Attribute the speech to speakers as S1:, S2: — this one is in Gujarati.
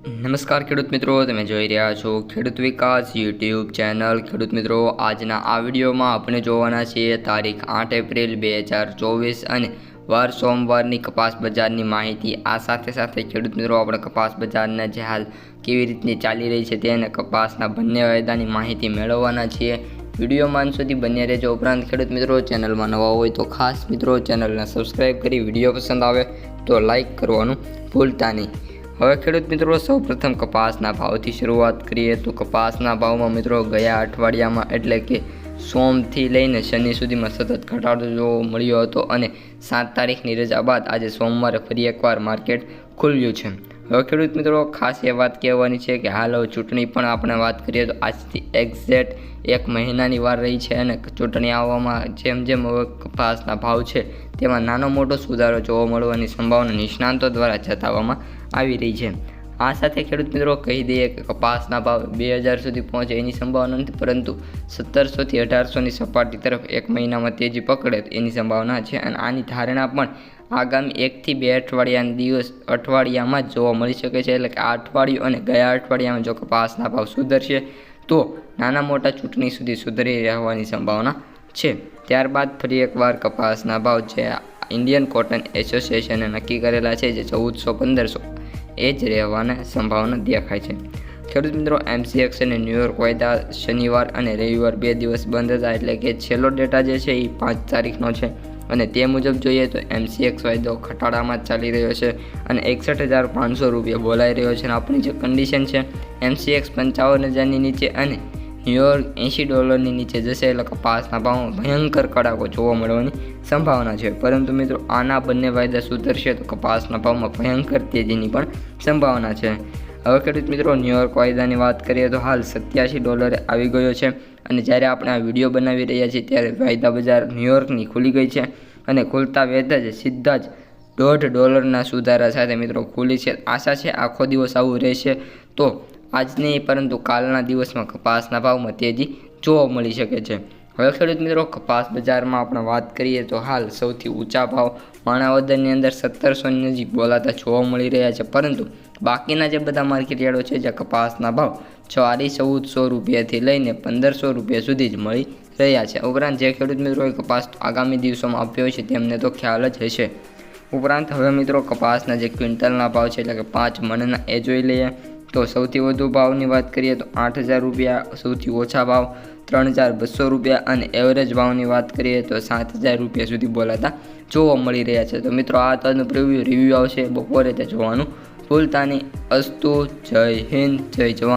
S1: નમસ્કાર ખેડૂત મિત્રો, તમે જોઈ રહ્યા છો ખેડૂત વિકાસ યુટ્યુબ ચેનલ। ખેડૂત મિત્રો, આજના આ વિડીયોમાં આપણે જોવાના છીએ તારીખ 8 એપ્રિલ 2024 અને વાર સોમવારની કપાસ બજારની માહિતી। આ સાથે સાથે ખેડૂત મિત્રો, આપણે કપાસ બજારના જે હાલ કેવી રીતની ચાલી રહી છે તેને કપાસના બંને વાયદાની માહિતી મેળવવાના છીએ। વિડીયોમાં અંત સુધી બન્યા રહેજો। ઉપરાંત ખેડૂત મિત્રો, ચેનલમાં નવા હોય તો ખાસ મિત્રો ચેનલને સબસ્ક્રાઈબ કરી વિડીયો પસંદ આવે તો લાઈક કરવાનું ભૂલતા નહીં। હવે ખેડૂત મિત્રો, સૌપ્રથમ કપાસના ભાવથી શરૂઆત કરીએ તો કપાસના ભાવમાં મિત્રો ગયા અઠવાડિયામાં એટલે કે સોમથી લઈને શનિ સુધીમાં સતત ઘટાડો જોવા મળ્યો હતો અને 7 તારીખની રજા બાદ આજે સોમવારે ફરી એકવાર માર્કેટ ખુલ્યું છે। હવે ખેડૂત મિત્રો, ખાસ એ વાત કહેવાની છે કે હાલ હવે ચૂંટણી પણ આપણે વાત કરીએ તો આજથી એક્ઝેક્ટ 1 મહિનાની વાર રહી છે અને ચૂંટણી આવવામાં જેમ જેમ હવે કપાસના ભાવ છે તેમાં નાનો મોટો સુધારો જોવા મળવાની સંભાવના નિષ્ણાંતો દ્વારા જતાવવામાં આવી રહી છે। આ સાથે ખેડૂત મિત્રો કહી દઈએ કે કપાસના ભાવ 2000 સુધી પહોંચે એની સંભાવના નથી, પરંતુ 1700 થી 1800ની સપાટી તરફ 1 મહિનામાં તેજી પકડે એની સંભાવના છે અને આની ધારણા પણ આગામી 1 થી 2 અઠવાડિયામાં જ જોવા મળી શકે છે। એટલે કે આ અઠવાડિયું અને ગયા અઠવાડિયામાં જો કપાસના ભાવ સુધરશે તો નાના મોટા ચૂંટણી સુધી સુધરી રહેવાની સંભાવના છે। ત્યારબાદ ફરી એકવાર કપાસના ભાવ છે ઇન્ડિયન કોટન એસોસિએશને નક્કી કરેલા છે જે 1400-1500 એ જ રહેવાની સંભાવના દેખાય છે। ખેડૂત મિત્રો, MCX અને ન્યૂયોર્ક વાયદા શનિવાર અને રવિવાર 2 દિવસ બંધ હતા, એટલે કે છેલ્લો ડેટા જે છે એ 5 તારીખનો છે અને તે મુજબ જોઈએ તો MCX વાયદો ઘટાડામાં ચાલી રહ્યો છે અને 61,500 રૂપિયા બોલાઈ રહ્યો છે અને આપણી જે કન્ડિશન છે MCX 55,000ની નીચે અને ન્યૂયોર્ક $80 નીચે જશે એટલે કપાસના ભાવમાં ભયંકર કડાકો જોવા મળવાની સંભાવના છે। પરંતુ મિત્રો, આના બંને વાયદા સુધરશે તો કપાસના ભાવમાં ભયંકર તેજીની પણ સંભાવના છે। હવે ખેડૂત મિત્રો, ન્યૂયોર્ક વાયદાની વાત કરીએ તો હાલ $87 આવી ગયો છે અને જ્યારે આપણે આ વિડીયો બનાવી રહ્યા છીએ ત્યારે વાયદા બજાર ન્યૂયોર્કની ખુલી ગઈ છે અને ખુલતા વેત જ સીધા જ $1.5 સુધારા સાથે મિત્રો ખુલી છે। આશા છે આખો દિવસ આવું રહેશે તો આજ નહીં પરંતુ કાલના દિવસમાં કપાસના ભાવમાં તેજી જોવા મળી શકે છે। હવે ખેડૂત મિત્રો, કપાસ બજારમાં આપણે વાત કરીએ તો હાલ સૌથી ઊંચા ભાવ માણાવદરની અંદર 1700ની નજીક બોલાતા જોવા મળી રહ્યા છે, પરંતુ બાકીના જે બધા માર્કેટયાર્ડો છે જ્યાં કપાસના ભાવ 1400 રૂપિયાથી લઈને 1500 રૂપિયા સુધી જ મળી રહ્યા છે। ઉપરાંત જે ખેડૂત મિત્રોએ કપાસ આગામી દિવસોમાં આપ્યો છે તેમને તો ખ્યાલ જ હશે। ઉપરાંત હવે મિત્રો, કપાસના જે ક્વિન્ટલના ભાવ છે એટલે કે 5 મણના એ જોઈ લઈએ તો સૌથી વધુ ભાવની વાત કરીએ તો 8000 રૂપિયા, સૌથી ઓછા ભાવ 3200 રૂપિયા અને એવરેજ ભાવની વાત કરીએ તો 7000 રૂપિયા સુધી બોલાતા જોવા મળી રહ્યા છે। તો મિત્રો, આ તરનું રિવ્યૂ આવશે બપોરે તે જોવાનું ભૂલતા નહીં। અસ્તુ, જય હિન્દ, જય જવાન।